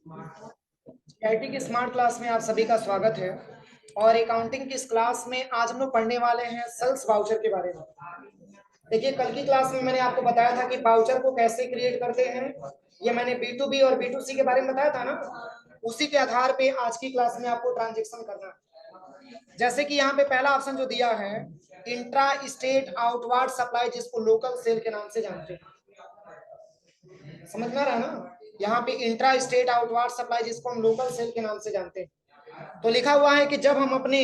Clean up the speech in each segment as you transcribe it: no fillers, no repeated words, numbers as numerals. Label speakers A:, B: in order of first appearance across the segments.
A: IT की smart class में आप सभी का स्वागत है। और अकाउंटिंग की इस क्लास में आज हम लोग पढ़ने वाले हैं सेल्स वाउचर के बारे में। देखिए, कल की क्लास में मैंने आपको बताया था कि वाउचर को कैसे क्रिएट करते हैं। ये मैंने B2B और B2C के बारे में बताया था ना। उसी के आधार पे आज की क्लास में आपको ट्रांजेक्शन करना है। जैसे कि यहाँ पे पहला ऑप्शन जो दिया है, इंट्रा स्टेट आउटवार्ड सप्लाई, जिसको लोकल सेल के नाम से जानते हैं। समझ में आ रहा है ना। यहाँ पे इंट्रा स्टेट आउटवार्ड सप्लाई, जिसको हम लोकल सेल के नाम से जानते हैं। तो लिखा हुआ है कि जब हम अपने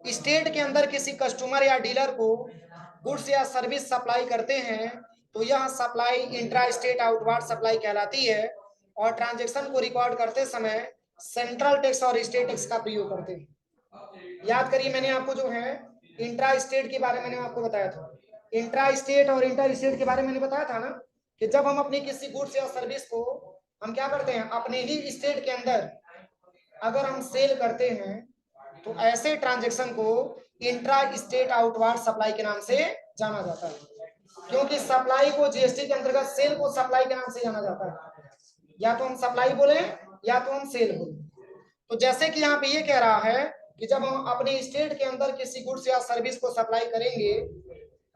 A: स्टेट के अंदर किसी कस्टमर या डीलर को गुड्स या सर्विस सप्लाई करते हैं तो यह supply intra state outward supply कहलाती है। और ट्रांजैक्शन को रिकॉर्ड करते समय सेंट्रल टैक्स और स्टेट टैक्स का प्रयोग करते हैं। याद करिए, मैंने आपको जो है इंट्रा स्टेट के बारे में आपको बताया था। इंट्रा स्टेट और इंटर स्टेट के बारे में मैंने बताया था ना कि जब हम अपनी किसी गुड्स या सर्विस को हम क्या करते हैं, अपने ही स्टेट के अंदर अगर हम सेल करते हैं तो ऐसे ट्रांजैक्शन को इंट्रा स्टेट आउटवार्ड सप्लाई के नाम से जाना जाता है। क्योंकि सप्लाई को जीएसटी के अंतर्गत सेल को सप्लाई के नाम से जाना जाता है। या तो हम सप्लाई बोले या तो हम सेल बोले। तो जैसे कि यहाँ पे ये कह रहा है कि जब हम अपने स्टेट के अंदर किसी गुड्स या सर्विस को सप्लाई करेंगे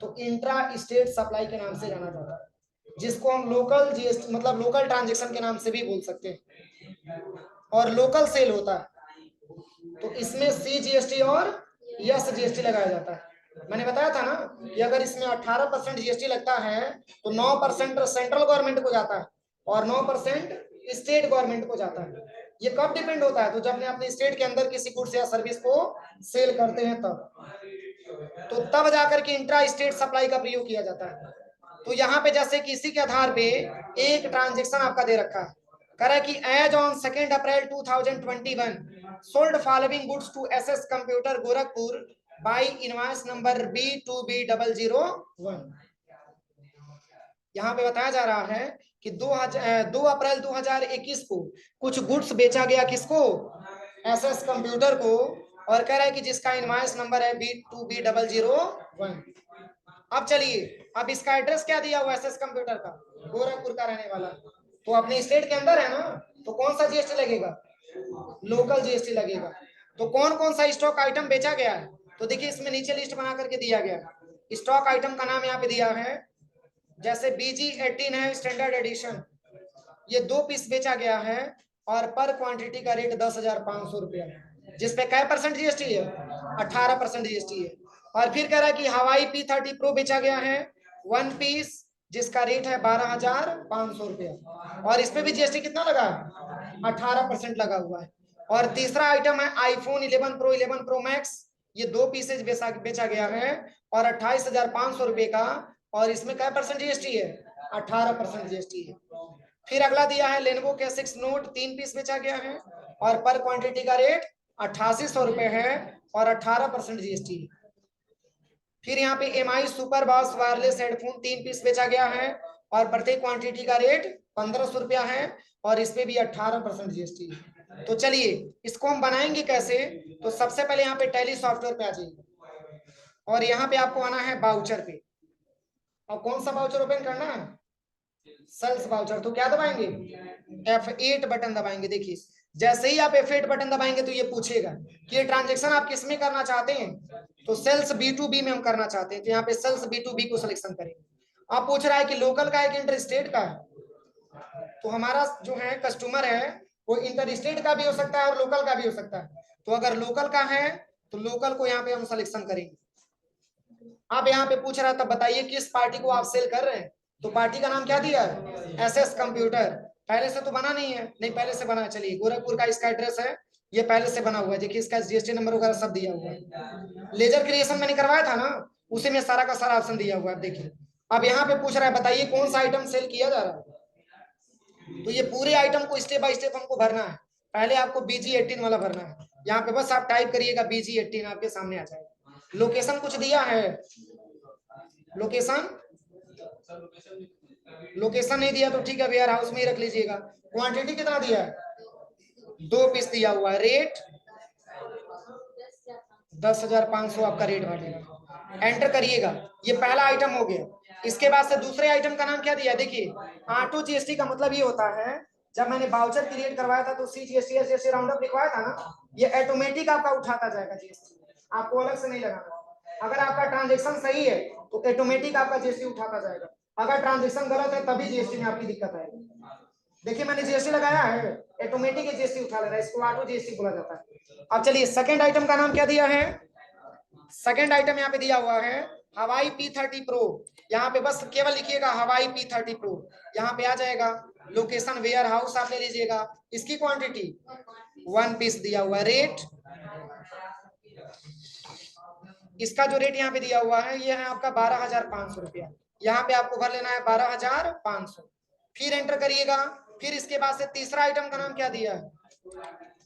A: तो इंट्रा स्टेट सप्लाई के नाम से जाना जाता है, जिसको हम लोकल जीएसटी मतलब लोकल ट्रांजैक्शन के नाम से भी बोल सकते हैं। और लोकल सेल होता है तो इसमें CGST और SGST लगाया जाता है। मैंने बताया था ना कि अगर इसमें 18% जीएसटी लगता है तो 9% सेंट्रल गवर्नमेंट को जाता है और 9% स्टेट गवर्नमेंट को जाता है। ये कब डिपेंड होता है, तो जब अपने स्टेट के अंदर किसी गुड्स या सर्विस को सेल करते हैं तब जाकर के इंट्रा स्टेट सप्लाई का प्रयोग किया जाता है। तो यहाँ पे जैसे किसी के आधार पे एक ट्रांजेक्शन आपका दे रखा है, कह रहा है कि as on 2 April 2021 sold following goods to SS computer Gorakhpur by invoice number B2B001। यहाँ पे बताया जा रहा है कि 2 अप्रैल 2021 को कुछ गुड्स बेचा गया किसको, SS कंप्यूटर को, और कह रहा है कि जिसका इनवॉइस नंबर है B2B001। अब चलिए, अब इसका एड्रेस क्या दिया हुआ SS कंप्यूटर का, गोरखपुर का रहने वाला। तो अपने स्टेट के अंदर है ना, तो कौन सा जीएसटी लगेगा, लोकल जीएसटी लगेगा। तो कौन कौन सा स्टॉक आइटम बेचा गया है, तो देखिए इसमें नीचे लिस्ट बना करके दिया गया है। स्टॉक आइटम का नाम यहाँ पे दिया है, जैसे BG18 है स्टैंडर्ड एडिशन, ये 2 पीस बेचा गया है और पर क्वांटिटी का रेट 10,500 रुपया, जिसपे क्या % जीएसटी है, 18% जीएसटी है। और फिर कह रहा है कि हवाई P30 प्रो बेचा गया है 1 पीस, जिसका रेट है 12,500 रुपया और इसपे भी जीएसटी कितना लगा है, 18% लगा हुआ है। और तीसरा आइटम है आईफोन 11 प्रो 11 प्रो मैक्स, ये 2 पीसेज बेचा गया है और 28,500 रुपए का, और इसमें क्या % जीएसटी है, 18% जीएसटी है। फिर अगला दिया है लेनोवो K6 नोट 3 पीस बेचा गया है और पर क्वांटिटी का रेट 8800 रुपए है और 18% जीएसटी है। फिर यहाँ पे MI super boss wireless headphone 3 piece बेचा गया है और प्रत्येक क्वांटिटी का रेट 1500 रुपया है और इसपे भी 18% जीएसटी है। तो चलिए इसको हम बनाएंगे कैसे, तो सबसे पहले यहाँ पे टैली सॉफ्टवेयर पे आ जाइए और यहाँ पे आपको आना है बाउचर पे। और कौन सा बाउचर ओपन करना है, सेल्स वाउचर। तो क्या दबाएंगे, F8 बटन दबाएंगे। देखिए जैसे ही आप F8 बटन दबाएंगे तो ये पूछेगा कि ये ट्रांजैक्शन आप किस में करना चाहते हैं, तो सेल्स B2B में हम करना चाहते हैं, तो यहाँ पे सेल्स B2B को सिलेक्शन करेंगे। आप पूछ रहा है कि लोकल का है कि इंटर स्टेट का है, तो हमारा जो है कस्टमर है वो इंटर स्टेट का भी हो सकता है और लोकल का भी हो सकता है। तो अगर लोकल का है तो लोकल को यहाँ पे हम सिलेक्शन करेंगे। आप यहाँ पे पूछ रहा है तब बताइए किस पार्टी को आप सेल कर रहे हैं, तो पार्टी का नाम क्या दिया है, SS कंप्यूटर। पहले से तो बना नहीं है, नहीं पहले से बना है। चलिए गोरखपुर का इसका एड्रेस है, ये पहले से बना हुआ है। देखिए इसका GST नंबर वगैरह सब दिया हुआ है। लेजर क्रिएशन मैंने करवाया था ना, उसी में सारा का सारा ऑप्शन दिया हुआ है। देखिए अब यहाँ पे पूछ रहा है बताइए कौन सा आइटम सेल किया जा रहा है, तो ये पूरे आइटम को स्टेप बाय स्टेप हमको भरना है। पहले आपको BG18 वाला भरना है, यहाँ पे बस आप टाइप करिएगा BG18, आपके सामने आ जाएगा। लोकेशन कुछ दिया है, लोकेशन नहीं दिया तो ठीक है, वेयर हाउस में ही रख लीजिएगा। क्वांटिटी कितना दिया है, 2 पीस दिया हुआ है। रेट 10,500 आपका रेट बढ़ेगा, एंटर करिएगा। ये पहला आइटम हो गया। इसके बाद से दूसरे आइटम का नाम क्या दिया, देखिए ऑटो जीएसटी का मतलब ये होता है जब मैंने बाउचर क्रिएट करवाया था तो CGST जैसे राउंड अप लिखवाया था ना, ये ऑटोमेटिक आपका उठाता जाएगा GST, आपको अलग से नहीं लगाना। अगर आपका ट्रांजेक्शन सही है तो ऑटोमेटिक आपका GST उठाता जाएगा, अगर ट्रांजेक्शन गलत है तभी GST में आपकी दिक्कत आएगी। देखिए मैंने GST लगाया है, ऑटोमेटिक GST उठा ले रहा है, इसको ऑटो GST बोला जाता है। अब चलिए सेकंड आइटम का नाम क्या दिया है, सेकंड आइटम यहाँ पे दिया हुआ है हवाई P30 प्रो। यहाँ पे बस केवल लिखिएगा हवाई P30 प्रो, यहाँ पे आ जाएगा। लोकेशन वेयर हाउस आप ले लीजिएगा, इसकी क्वांटिटी 1 पीस दिया हुआ, रेट इसका जो रेट यहाँ पे दिया हुआ है ये है आपका 12,500 रुपया। यहाँ पे आपको भर लेना है 12,500, फिर एंटर करिएगा। फिर इसके बाद से तीसरा आइटम का नाम क्या दिया है,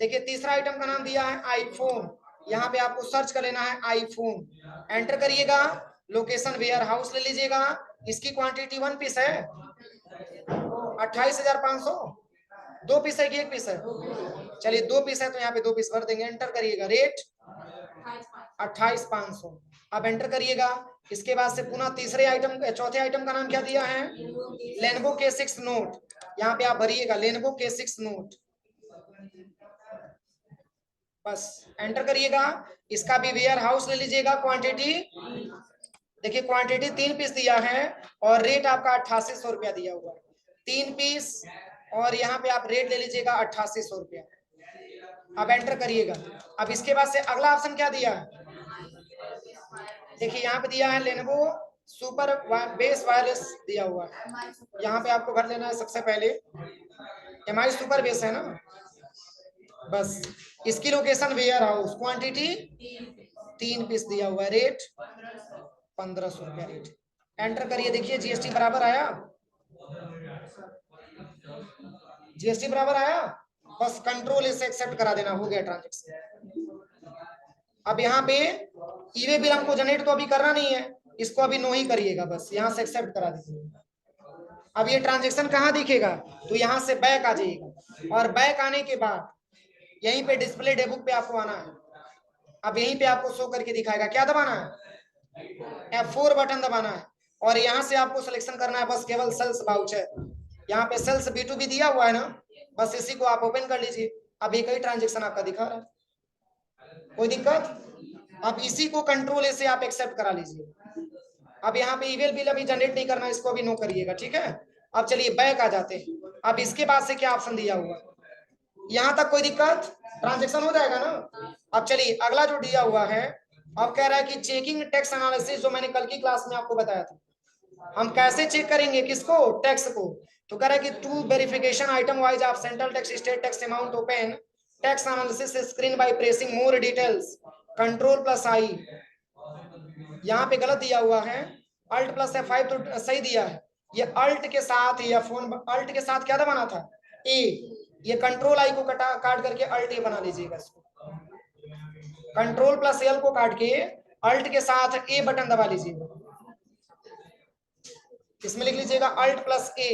A: देखिए तीसरा आइटम का नाम दिया है आईफोन। यहाँ पे आपको सर्च कर लेना है आईफोन, एंटर करिएगा। लोकेशन वेयर हाउस ले लीजिएगा, इसकी क्वांटिटी 1 पीस है 28,500, 2 पीस है कि 1 पीस है, चलिए 2 पीस है तो यहाँ पे 2 पीस भर देंगे। एंटर करिएगा, रेट 28,500, अब एंटर करिएगा। इसके बाद से पुनः तीसरे आइटम चौथे आइटम का नाम क्या दिया है, लेनोवो K6 नोट। यहाँ पे आप भरिएगा लेनोवो K6 नोट, बस एंटर करिएगा। इसका भी वेयर हाउस ले लीजिएगा, क्वांटिटी देखिए क्वांटिटी 3 पीस दिया है और रेट आपका 8800 रुपया दिया हुआ है, 3 पीस और यहाँ पे आप रेट ले लीजिएगा 8800 रुपया। अब एंटर करिएगा। अब इसके बाद से अगला ऑप्शन क्या दिया है, देखिए यहाँ पे दिया है लेनोवो सुपर बेस वायरलेस दिया हुआ है। यहाँ पे आपको भर लेना है सबसे पहले MI सुपर बेस है ना, बस इसकी location warehouse, quantity 3 piece दिया हुआ है, रेट 1500 रुपया रेट। एंटर करिए, देखिए GST बराबर आया, GST बराबर आया, बस कंट्रोल इसे एक्सेप्ट करा देना, हो गया ट्रांजेक्शन। अब यहाँ पे ईवे बिल हमको जनरेट तो अभी करना नहीं है, इसको अभी नो ही करिएगा, बस यहाँ से एक्सेप्ट करा दीजिए। अब ये ट्रांजेक्शन कहाँ दिखेगा, तो यहाँ से बैक आ जाइएगा और बैक आने के बाद यहीं पे डिस्प्ले डेबुक पे आपको आना है। अब यहीं पे आपको शो करके दिखाएगा, क्या दबाना है, F4 बटन दबाना है और यहाँ से आपको सिलेक्शन करना है बस केवल सेल्स वाउचर। यहाँ पे सेल्स B2B दिया हुआ है ना, बस इसी को आप ओपन कर लीजिए। अब एक ही ट्रांजेक्शन आपका दिखा रहा है, कोई दिक्कत, अब इसी को कंट्रोल से आप एक्सेप्ट करा लीजिए। अब यहाँ पे ईमेल बिल अभी जनरेट नहीं करना, इसको अभी नो करिएगा, ठीक है। अब चलिए बैक आ जाते हैं। अब इसके बाद से क्या ऑप्शन दिया हुआ, यहाँ तक कोई दिक्कत, ट्रांजेक्शन हो जाएगा ना। अब चलिए अगला जो दिया हुआ है, अब कह रहा है कि चेकिंग टैक्स एनालिसिस, जो मैंने कल की क्लास में आपको बताया था, हम कैसे चेक करेंगे किसको, टैक्स को। तो कह रहा है कि टू वेरिफिकेशन आइटम वाइज आप central tax state tax amount open tax analysis screen by pressing more details Ctrl+I। यहाँ पे गलत दिया हुआ है, Alt+F5 तो सही दिया है। ये अल्ट के साथ या फोन अल्ट के साथ क्या दबाना था, ए, ये Ctrl+I को काट करके अल्ट ए बना लीजिएगा इसको, Ctrl+L को काट के अल्ट के साथ ए बटन दबा लीजिएगा, इसमें लिख लीजिएगा Alt+A।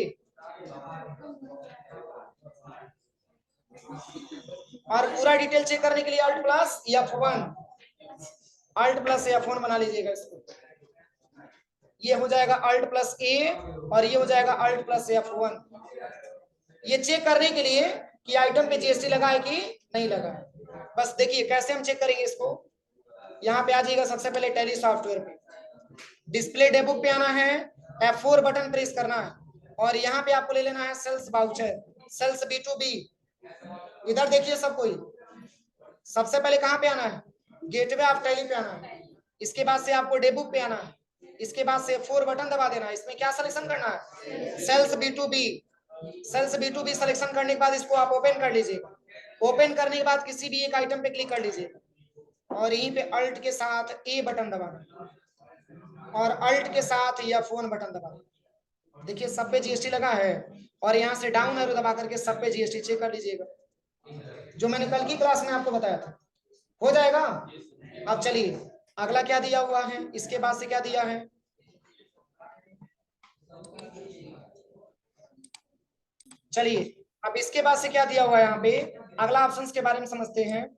A: और पूरा डिटेल चेक करने के लिए Alt+F1 बना लीजिएगा इसको, ये हो जाएगा Alt+A और ये हो जाएगा Alt+F1। ये चेक करने के लिए कि आइटम पे GST लगा है कि नहीं लगा है। बस देखिए कैसे हम चेक करेंगे इसको, यहाँ पे आ जाइएगा सबसे पहले टैली सॉफ्टवेयर पे, डिस्प्ले डेबुक पे आना है, F4 बटन प्रेस करना है और यहाँ पे आपको ले लेना है सेल्स वाउचर, सेल्स B2B। इधर देखिए सब कोई, सबसे पहले कहाँ पे आना है, गेटवे ऑफ टैली पे आना है, इसके बाद से आपको डेबुक पे आना है, इसके बाद से 4 बटन दबा देना है। इसमें क्या सिलेक्शन करना है, sales B2B। Sales B2B selection करने के बाद इसको आप ओपन कर लीजिएगा। ओपन करने के बाद किसी भी एक आइटम पे क्लिक कर लीजिएगा और यहीं पे अल्ट के साथ ए बटन दबाना और अल्ट के साथ या फोन बटन दबाना। देखिए सब पे GST लगा है और यहाँ से डाउन एरो दबा करके सब पे GST चेक कर लीजिएगा, जो मैंने कल की क्लास में आपको बताया था, हो जाएगा। अब चलिए अगला क्या दिया हुआ है, इसके बाद से क्या दिया है, चलिए अब इसके बाद से क्या दिया हुआ है, यहाँ पे अगला ऑप्शंस के बारे में समझते हैं।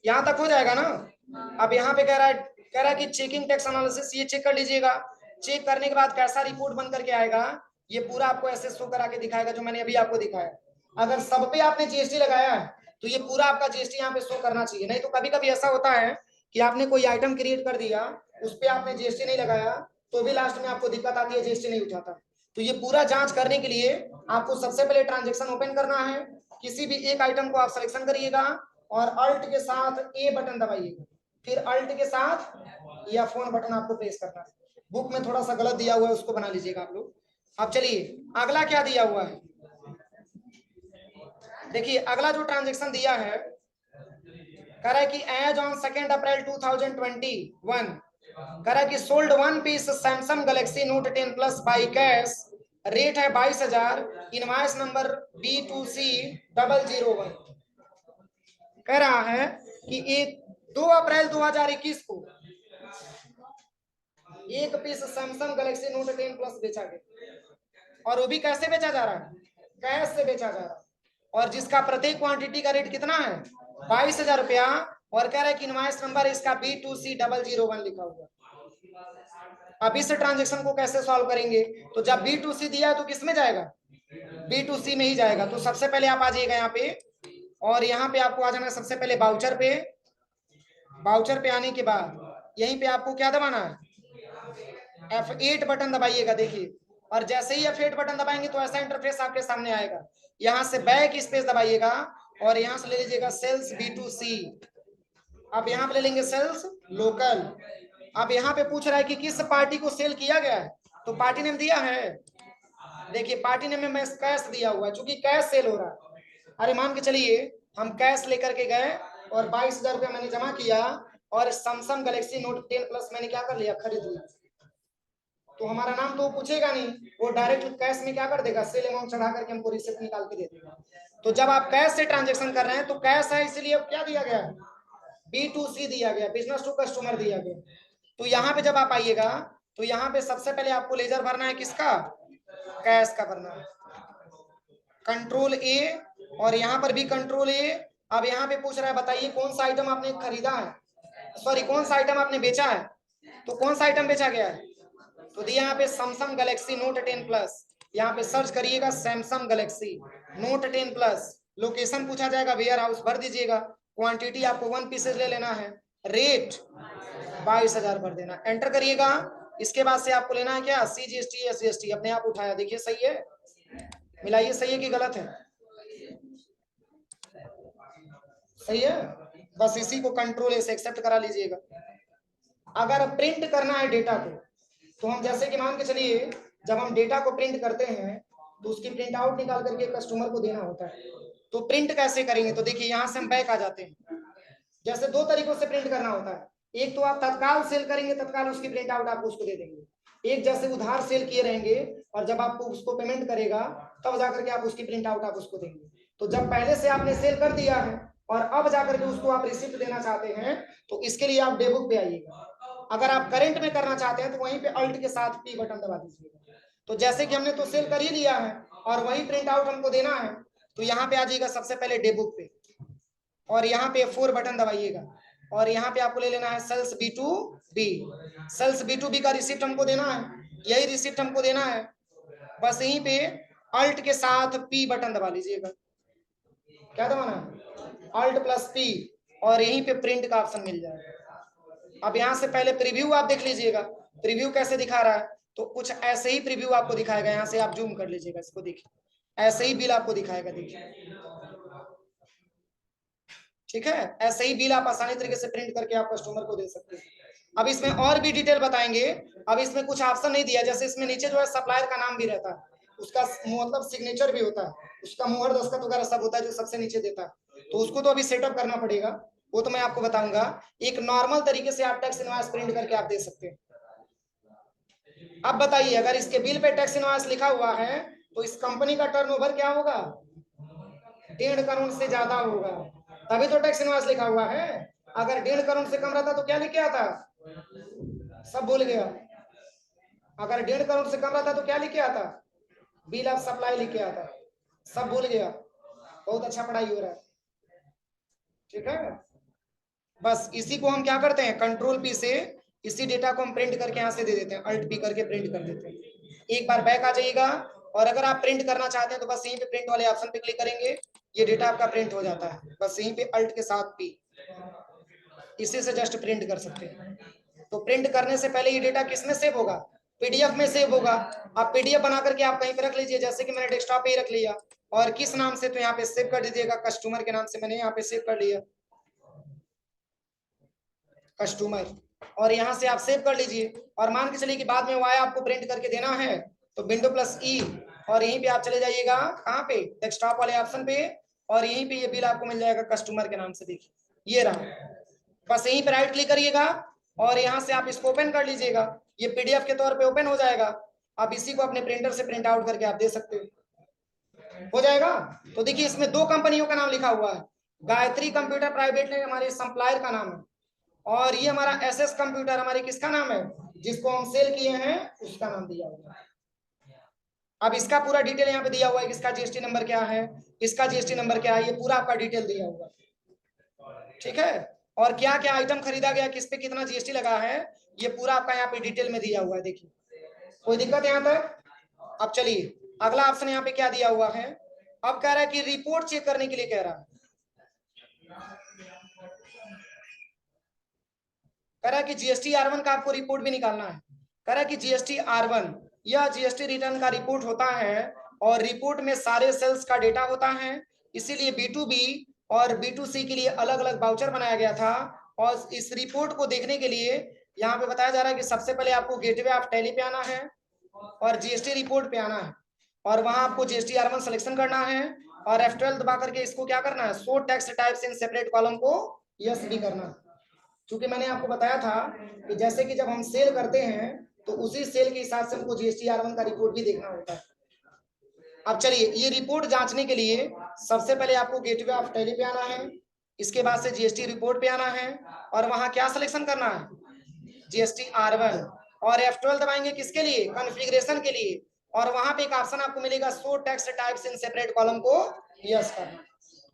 A: यहाँ तक हो जाएगा ना। अब यहाँ पे कह रहा है कि चेकिंग टैक्स एनालिसिस, ये चेक कर लीजिएगा। चेक करने के बाद कैसा रिपोर्ट बन करके आएगा, ये पूरा आपको ऐसे शो करा के दिखाएगा जो मैंने अभी आपको दिखाया। अगर सब पे आपने जीएसटी लगाया है तो ये पूरा आपका जीएसटी यहाँ पे शो करना चाहिए। नहीं तो कभी कभी ऐसा होता है कि आपने कोई आइटम क्रिएट कर दिया, उस पर आपने जीएसटी नहीं लगाया, तो भी लास्ट में आपको दिक्कत आती है, जीएसटी नहीं उठाता। तो ये पूरा जांच करने के लिए आपको सबसे पहले ट्रांजेक्शन ओपन करना है। किसी भी एक आइटम को आप सिलेक्शन करिएगा और अल्ट के साथ ए बटन दबाइएगा, फिर अल्ट के साथ या फोन बटन आपको प्रेस करना है। बुक में थोड़ा सा गलत दिया हुआ है, उसको बना लीजिएगा आप लोग। अब चलिए अगला क्या दिया हुआ है, देखिए अगला जो ट्रांजेक्शन दिया है, कह रहा है कि एज ऑन 2 अप्रैल 2021 कह रहा है कि sold 1 piece Samsung Galaxy Note 10 plus by cash, rate है 22,000, इनवाइस नंबर B2C001। कह रहा है कि 2 अप्रैल 2021 को एक piece Samsung Galaxy Note 10 plus बेचा गया, और वो भी कैसे बेचा जा रहा है, कैश से बेचा जा रहा है, और जिसका प्रत्येक क्वांटिटी का रेट कितना है 22,000 रुपया, और कह रहा है कि इनवाइस नंबर इसका B2C001 लिखा हुआ। अब इस ट्रांजेक्शन को कैसे सॉल्व करेंगे, तो जब B2C दिया है तो किस में जाएगा, B2C में ही जाएगा। तो सबसे पहले आप आ जाइएगा यहाँ पे, और यहाँ पे आपको आ जाना है सबसे पहले बाउचर पे। बाउचर पे आने के बाद यहीं पे आपको क्या दबाना है, F8 बटन दबाइएगा। देखिए, और जैसे ही F8 बटन दबाएंगे तो ऐसा इंटरफेस आपके सामने आएगा। यहाँ से बैक स्पेस दबाइएगा और यहाँ से ले लीजिएगा सेल्स B2C। अब यहाँ पे ले लेंगे सेल्स लोकल। अब यहाँ पे पूछ रहा है कि किस पार्टी को सेल किया गया है, तो पार्टी नेम दिया है, देखिए पार्टी नेम में मैं कैश दिया हुआ है, चूंकि कैश सेल हो रहा है। अरे मान के चलिए हम कैश लेकर के गए और 22,000 रुपया मैंने जमा किया, और सैमसंग गैलेक्सी नोट 10 प्लस मैंने क्या कर लिया, खरीद लिया, तो हमारा नाम तो पूछेगा नहीं, वो डायरेक्ट कैश में क्या कर देगा, सेल अमाउंट चढ़ा करके हमको रिसिप्ट निकाल के दे देगा। तो जब आप कैश से ट्रांजेक्शन कर रहे हैं तो कैश है, इसलिए क्या दिया गया, B2C दिया गया, बिजनेस टू कस्टमर दिया गया। तो यहाँ पे जब आप आइएगा तो यहाँ पे सबसे पहले आपको लेजर भरना है, किसका, कैश का भरना है, कंट्रोल ए, और यहाँ पर भी कंट्रोल ए। अब यहाँ पे पूछ रहा है बताइए कौन सा आइटम आपने खरीदा है, सॉरी कौन सा आइटम आपने बेचा है, तो कौन सा आइटम बेचा गया है, तो दिया यहाँ पे सैमसंग गैलेक्सी नोट 10 प्लस। यहाँ पे सर्च करिएगा Samsung Galaxy Note 10 plus, location पूछा जाएगा वेयर हाउस, भर दीजिएगा, क्वांटिटी आपको 1 पीसेज ले लेना है, रेट 22,000 भर देना, एंटर करिएगा। इसके बाद से आपको लेना है क्या, CGST SGST, अपने आप उठाया, देखिए सही है, मिलाइए सही है कि गलत है, सही है, बस इसी को कंट्रोल ए से एक्सेप्ट करा लीजिएगा। अगर प्रिंट करना है डेटा को, तो हम जैसे कि मान के चलिए जब हम डेटा को प्रिंट करते हैं तो उसकी प्रिंट आउट निकाल करके कस्टमर को देना होता है। तो प्रिंट कैसे करेंगे, तो देखिए यहाँ से हम बैक आ जाते हैं। जैसे 2 तरीकों से प्रिंट करना होता है, एक तो आप तत्काल सेल करेंगे, तत्काल उसकी प्रिंट आउट आप उसको दे देंगे। एक जैसे उधार सेल किए रहेंगे और जब आपको उसको पेमेंट करेगा तब जाकर के आप उसकी प्रिंट आउट आप उसको देंगे। तो जब पहले से आपने सेल कर दिया है और अब जाकर के उसको आप रिसिप्ट देना चाहते हैं तो इसके लिए आप डेबुक पे आइएगा। अगर आप करंट में करना चाहते हैं तो वहीं पे अल्ट के साथ P बटन दबा दीजिएगा। तो जैसे कि हमने तो सेल कर ही लिया है और वही प्रिंट आउट हमको देना है, तो यहाँ पे आ जाइएगा सबसे पहले डेबुक पे, और यहाँ पे F4 बटन दबाइएगा, और यहाँ पे आपको ले लेना है सेल्स B2B। सेल्स B2B का रिसिप्ट हमको देना है, यही रिसिप्ट हमको देना है, बस यहीं पे अल्ट के साथ P बटन दबा लीजिएगा। क्या दबाना है, अल्ट प्लस P, और यहीं पे प्रिंट का ऑप्शन मिल जाएगा। अब यहाँ से पहले प्रीव्यू आप देख लीजिएगा, प्रीव्यू कैसे दिखा रहा है, तो कुछ ऐसे ही प्रीव्यू आपको दिखाएगा। यहाँ से आप जूम कर लीजिएगा इसको, देखिए ऐसे ही बिल आपको दिखाएगा, देखिए ठीक है, ऐसे ही बिल आप आसानी तरीके से प्रिंट करके आप कस्टमर को दे सकते हैं। अब इसमें और भी डिटेल बताएंगे। अब इसमें कुछ ऑप्शन नहीं दिया, जैसे इसमें नीचे जो है सप्लायर का नाम भी रहता है, उसका मतलब सिग्नेचर भी होता है, उसका मुहर दस्तखत वगैरह सब होता है जो सबसे नीचे देता है, तो उसको तो अभी सेटअप करना पड़ेगा, वो तो मैं आपको बताऊंगा। एक नॉर्मल तरीके से आप टैक्स इनवॉइस प्रिंट करके आप दे सकते हैं। अब बताइए अगर इसके बिल पे टैक्स इनवॉइस लिखा हुआ है तो इस कंपनी का टर्नओवर क्या होगा, 1.5 करोड़ से ज्यादा होगा, तभी तो टैक्स इनवॉइस लिखा हुआ है। अगर 1.5 करोड़ से कम रहता तो क्या लिख के आता, सब भूल गया। अगर 1.5 करोड़ से कम रहता तो क्या लिख के आता, बिल ऑफ सप्लाई लिख के आता, सब भूल गया। बहुत अच्छा पढ़ाई हो रहा है, ठीक है। बस इसी को हम क्या करते हैं, कंट्रोल P से इसी डेटा को हम प्रिंट करके यहाँ से दे देते हैं, अल्ट P करके प्रिंट कर देते हैं। एक बार बैक आ जाइएगा और अगर आप प्रिंट करना चाहते हैं तो बस यहीं पे प्रिंट वाले ऑप्शन पे क्लिक करेंगे, ये डेटा आपका प्रिंट हो जाता है। बस यहीं पे अल्ट के साथ पी, इसी से जस्ट प्रिंट कर सकते हैं। तो प्रिंट करने से पहले ये डेटा किस में सेव होगा, पीडीएफ में सेव होगा। आप पीडीएफ बना करके आप कहीं पे रख लीजिए, जैसे कि मैंने डेस्कटॉप पे ही रख लिया, और किस नाम से, तो यहाँ पे सेव कर दीजिएगा कस्टमर के नाम से, मैंने यहाँ पे सेव कर लिया कस्टमर, और यहाँ से आप सेव कर लीजिए। और मान के चलिए कि बाद में वाई आपको प्रिंट करके देना है, तो विंडो प्लस ई, और यहीं पे आप चले जाइएगा कहाँ पे, डेस्कटॉप वाले ऑप्शन पे, और यहीं पे ये बिल आपको मिल जाएगा कस्टमर के नाम से, देखिए ये रहा। बस यहीं पे राइट क्लिक करिएगा और यहाँ से आप इसको ओपन कर लीजिएगा, ये पीडीएफ के तौर पे ओपन हो जाएगा। आप इसी को अपने प्रिंटर से प्रिंट आउट करके आप दे सकते हो जाएगा। तो देखिए इसमें 2 कंपनियों का नाम लिखा हुआ है, गायत्री कंप्यूटर प्राइवेट लिमिटेड हमारे सप्लायर का नाम है, और ये हमारा एसएस कंप्यूटर हमारे किसका नाम है, जिसको हम सेल किए हैं उसका नाम दिया हुआ है। अब इसका पूरा डिटेल यहाँ पे दिया हुआ है, इसका जीएसटी नंबर क्या है, इसका जीएसटी नंबर क्या है, ये पूरा आपका डिटेल दिया हुआ है, ठीक है। और क्या क्या आइटम खरीदा गया, किस पे कितना जीएसटी लगा है, ये पूरा आपका यहाँ पे डिटेल में दिया हुआ है। देखिए कोई दिक्कत यहाँ तक। अब चलिए अगला ऑप्शन यहाँ पे क्या दिया हुआ है, अब कह रहा है कि रिपोर्ट चेक करने के लिए कह रहा है, कह रहा है कि जीएसटी R1 का आपको रिपोर्ट भी निकालना है। कह रहा है कि जीएसटी R1 यह जीएसटी रिटर्न का रिपोर्ट होता है, और रिपोर्ट में सारे सेल्स का डेटा होता है, इसीलिए B2B और B2C के लिए अलग अलग बाउचर बनाया गया था। और इस रिपोर्ट को देखने के लिए यहाँ पे बताया जा रहा है कि सबसे पहले आपको गेटवे ऑफ टैली पे आना है, और जीएसटी रिपोर्ट पे आना है, और वहां आपको जीएसटी R1 सिलेक्शन करना है, और F12 दबा करके इसको क्या करना है, show tax types in separate column को यस भी करना है। क्योंकि मैंने आपको बताया था कि जैसे कि जब हम सेल करते हैं तो उसी सेल के हिसाब से हमको जीएसटी R1 का रिपोर्ट भी देखना होता है। अब चलिए ये रिपोर्ट जांचने के लिए सबसे पहले आपको गेटवे ऑफ टैली पे आना है, इसके बाद से जीएसटी रिपोर्ट पे आना है, और वहां क्या सिलेक्शन करना है, जीएसटी R1, और F12 दबाएंगे किसके लिए, कॉन्फ़िगरेशन के लिए, और वहां पे एक ऑप्शन आपको मिलेगा show tax types in separate column को यस करना।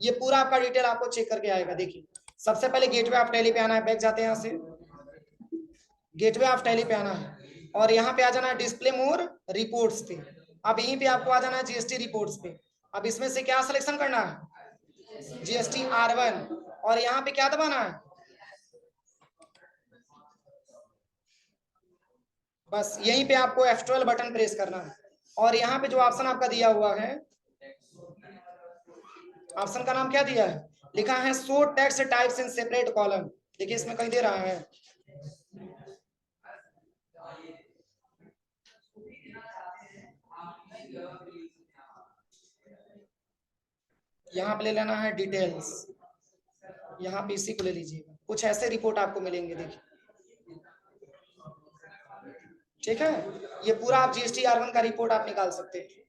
A: ये पूरा आपका डिटेल आपको चेक करके आएगा। देखिए सबसे पहले गेटवे ऑफ टैली पे आना है, बैक जाते हैं यहाँ से, गेटवे ऑफ टैली पे आना है, और यहाँ पे आ जाना है डिस्प्ले मोर रिपोर्ट्स पे। अब यहीं पे आपको आ जाना है जीएसटी रिपोर्ट्स पे। अब इसमें से क्या सिलेक्शन करना है, जीएसटी R1, और यहाँ पे क्या दबाना है, बस यहीं पे आपको F12 बटन प्रेस करना है, और यहाँ पे जो ऑप्शन आपका दिया हुआ है, ऑप्शन का नाम क्या दिया है, लिखा है show text types in separate column. देखिए इसमें कहीं दे रहा है, यहाँ पे ले लेना है डिटेल्स, यहाँ पे इसी को ले लीजिएगा, कुछ ऐसे रिपोर्ट आपको मिलेंगे। देखिए ठीक है, ये पूरा आप जीएसटी R1 का रिपोर्ट आप निकाल सकते हैं।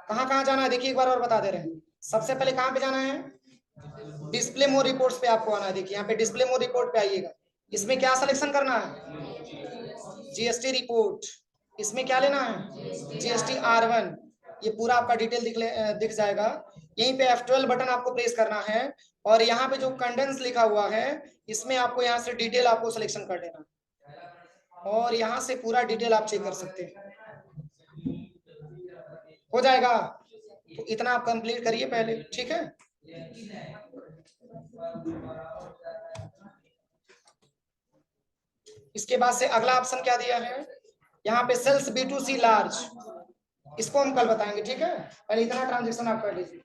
A: कहाँ कहाँ जाना है देखिए एक बार और बता दे रहे हैं। सबसे पहले कहाँ पे जाना है, डिस्प्ले मोर रिपोर्ट्स पे आपको आना है। देखिए यहाँ पे डिस्प्ले मोर रिपोर्ट पे आइएगा, इसमें क्या सिलेक्शन करना है, जीएसटी रिपोर्ट, इसमें क्या लेना है, जीएसटी R1, ये पूरा आपका डिटेल दिख जाएगा। यहीं पे F12 बटन आपको प्रेस करना है, और यहाँ पे जो कंडेंस लिखा हुआ है इसमें आपको यहाँ से डिटेल आपको सिलेक्शन कर देना, और यहाँ से पूरा डिटेल आप चेक कर सकते हैं, हो जाएगा। तो इतना आप कंप्लीट करिए पहले, ठीक है। इसके बाद से अगला ऑप्शन क्या दिया है, यहाँ पे सेल्स B2C लार्ज, इसको हम कल बताएंगे, ठीक है। पहले इतना ट्रांजेक्शन आप कर लीजिए।